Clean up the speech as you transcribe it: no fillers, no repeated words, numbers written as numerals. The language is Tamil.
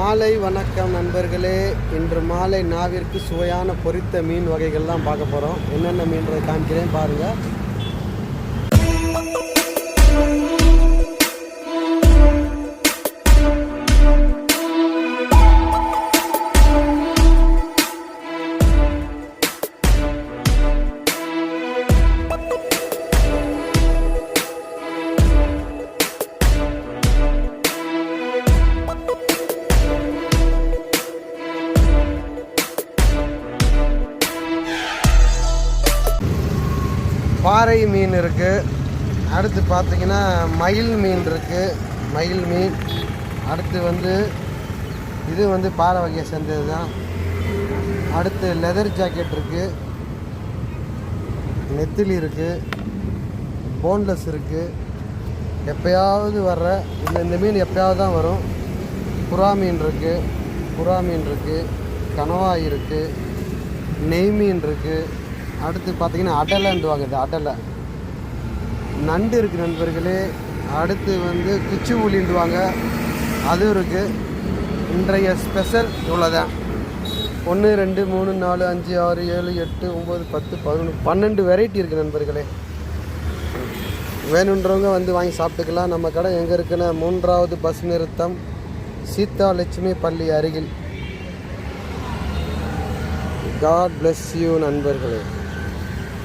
மாலை வணக்கம் நண்பர்களே. இன்று மாலை நாவிற்கு சுவையான பொரித்த மீன் வகைகள்லாம் பார்க்க போகிறோம். என்னென்ன மீன்களை காமிக்கிறேன் பாருங்கள். பாறை மீன் இருக்குது. அடுத்து பார்த்திங்கன்னா மயில் மீன் இருக்குது. மயில் மீன். அடுத்து இது பாறை வகையை சேர்ந்தது தான். அடுத்து லெதர் ஜாக்கெட் இருக்குது. நெத்திலி இருக்குது. போன்லெஸ் இருக்குது. எப்போயாவது வர்ற இந்த மீன் எப்போயாவது தான் வரும். புறா மீன் இருக்குது. கணவாய் இருக்குது. நெய் மீன் இருக்குது. அடுத்து பார்த்திங்கன்னா அடலைன்னுவாங்க. இது அடலை. நண்டு இருக்குது நண்பர்களே. அடுத்து குச்சி ஊலின்னுவாங்க, அதுவும் இருக்குது. இன்றைய ஸ்பெஷல் இவ்வளோதான். 1 2 3 4 5 6 7 8 9 10 11 12 வெரைட்டி இருக்குது நண்பர்களே. வேணுன்றவங்க வாங்கி சாப்பிட்டுக்கலாம். நம்ம கடை எங்கே இருக்குன்னா 3வது பஸ் நிறுத்தம், சீதாலட்சுமி பள்ளி அருகில். காட் பிளஸ் யூ நண்பர்களே.